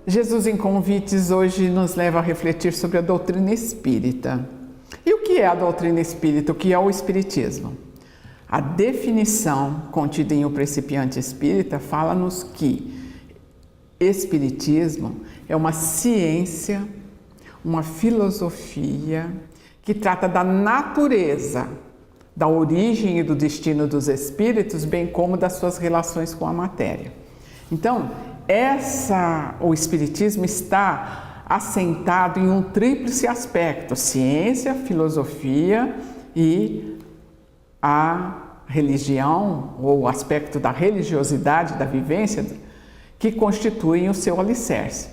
Jesus em Convites hoje nos leva a refletir sobre a doutrina espírita. E o que é a doutrina espírita? O que é o espiritismo? A definição contida em O Principiante Espírita fala-nos que espiritismo é uma ciência, uma filosofia que trata da natureza, da origem e do destino dos espíritos, bem como das suas relações com a matéria. Então, o espiritismo está assentado em um tríplice aspecto: ciência, filosofia e a religião, ou o aspecto da religiosidade, da vivência, que constituem o seu alicerce.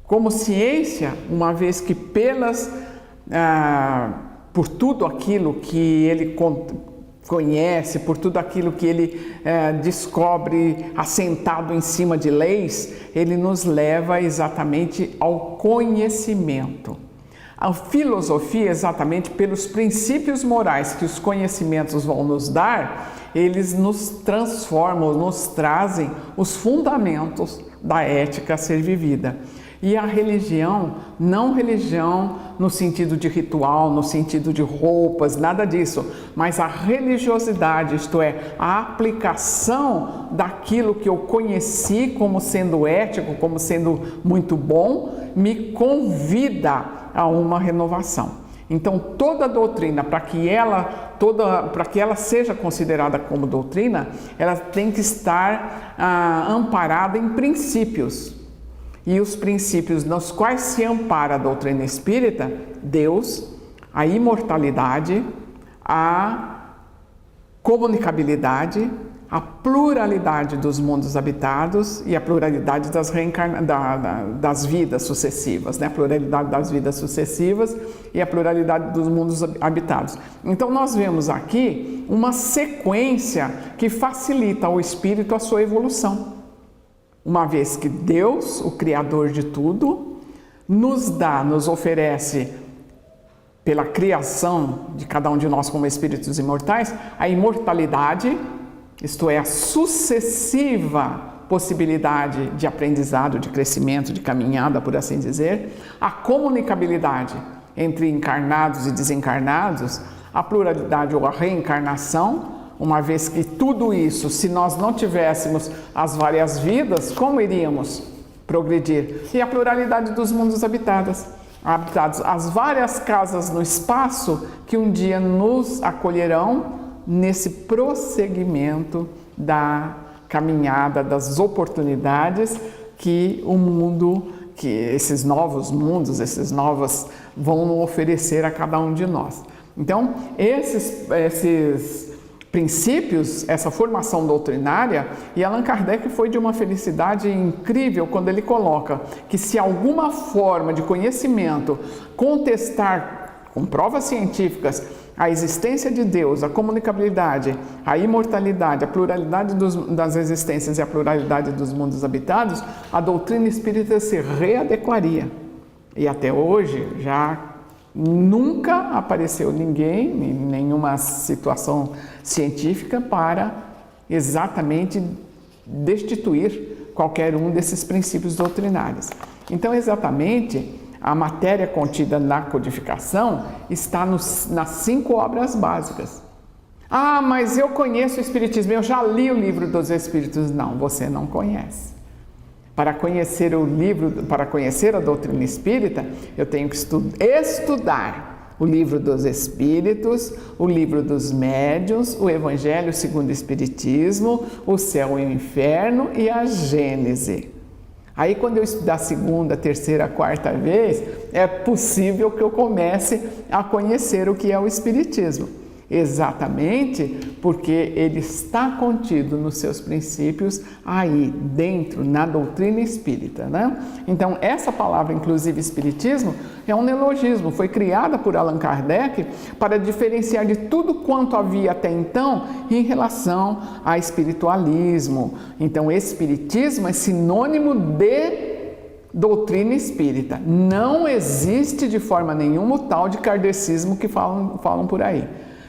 Como ciência, uma vez que por tudo aquilo que ele conhece, por tudo aquilo que ele descobre assentado em cima de leis, ele nos leva exatamente ao conhecimento. A filosofia, exatamente pelos princípios morais que os conhecimentos vão nos dar, eles nos transformam, nos trazem os fundamentos da ética a ser vivida. E a religião, não religião no sentido de ritual, no sentido de roupas, nada disso, mas a religiosidade, isto é, a aplicação daquilo que eu conheci como sendo ético, como sendo muito bom, me convida a uma renovação. Então, toda doutrina, para que ela seja considerada como doutrina, ela tem que estar amparada em princípios. E os princípios nos quais se ampara a doutrina espírita: Deus, a imortalidade, a comunicabilidade, a pluralidade dos mundos habitados e a pluralidade das vidas sucessivas, né? A pluralidade das vidas sucessivas e a pluralidade dos mundos habitados. Então, nós vemos aqui uma sequência que facilita ao espírito a sua evolução. Uma vez que Deus, o Criador de tudo, nos oferece, pela criação de cada um de nós como espíritos imortais, a imortalidade, isto é, a sucessiva possibilidade de aprendizado, de crescimento, de caminhada, por assim dizer, a comunicabilidade entre encarnados e desencarnados, a pluralidade ou a reencarnação. Uma vez que tudo isso, se nós não tivéssemos as várias vidas, como iríamos progredir? E a pluralidade dos mundos habitados, as várias casas no espaço que um dia nos acolherão nesse prosseguimento da caminhada, das oportunidades que o mundo, que esses novos mundos, esses novos vão oferecer a cada um de nós. Então, esses princípios, essa formação doutrinária, e Allan Kardec foi de uma felicidade incrível quando ele coloca que se alguma forma de conhecimento contestar com provas científicas a existência de Deus, a comunicabilidade, a imortalidade, a pluralidade das existências e a pluralidade dos mundos habitados, a doutrina espírita se readequaria. E até hoje já nunca apareceu ninguém, em nenhuma situação científica, para exatamente destituir qualquer um desses princípios doutrinários. Então, exatamente, a matéria contida na codificação está nas 5 obras básicas. Ah, mas eu conheço o Espiritismo, eu já li o Livro dos Espíritos. Não, você não conhece. Para conhecer para conhecer a doutrina espírita, eu tenho que estudar o Livro dos Espíritos, o Livro dos Médiuns, o Evangelho segundo o Espiritismo, o Céu e o Inferno e a Gênese. Aí, quando eu estudar a segunda, terceira, quarta vez, é possível que eu comece a conhecer o que é o Espiritismo. Exatamente porque ele está contido nos seus princípios aí dentro, na doutrina espírita, né? Então, essa palavra, inclusive espiritismo, é um neologismo, foi criada por Allan Kardec para diferenciar de tudo quanto havia até então em relação a espiritualismo. Então, espiritismo é sinônimo de doutrina espírita. Não existe de forma nenhuma o tal de kardecismo que falam por aí.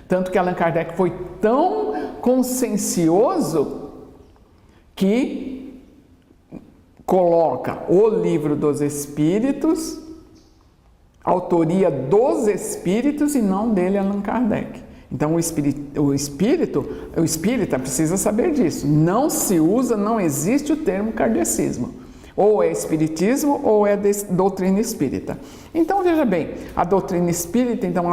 Tanto que Allan Kardec foi tão consciencioso que coloca o Livro dos Espíritos, autoria dos Espíritos e não dele, Allan Kardec. Então o espírita precisa saber disso. Não se usa, não existe o termo kardecismo. Ou é espiritismo ou é doutrina espírita. Então veja bem, a doutrina espírita então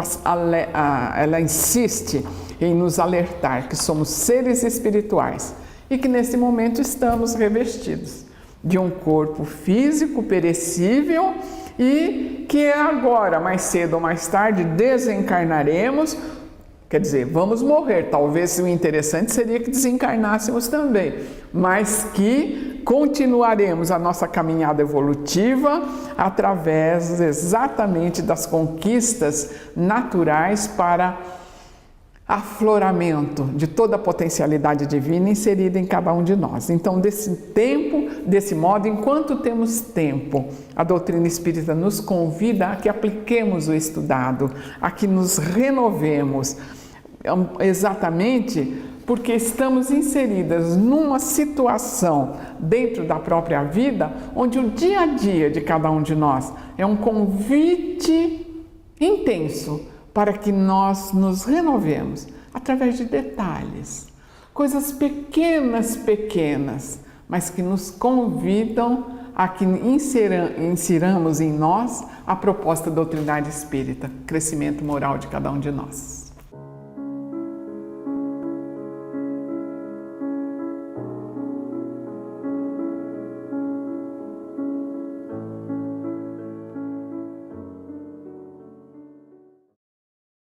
ela insiste em nos alertar que somos seres espirituais e que nesse momento estamos revestidos de um corpo físico perecível e que agora, mais cedo ou mais tarde, desencarnaremos. Quer dizer, vamos morrer. Talvez o interessante seria que desencarnássemos também, mas que continuaremos a nossa caminhada evolutiva através exatamente das conquistas naturais para afloramento de toda a potencialidade divina inserida em cada um de nós. Então, desse modo, enquanto temos tempo, a doutrina espírita nos convida a que apliquemos o estudado, a que nos renovemos, exatamente porque estamos inseridas numa situação dentro da própria vida, onde o dia a dia de cada um de nós é um convite intenso para que nós nos renovemos através de detalhes, coisas pequenas, mas que nos convidam a que insiramos em nós a proposta doutrinária espírita, crescimento moral de cada um de nós.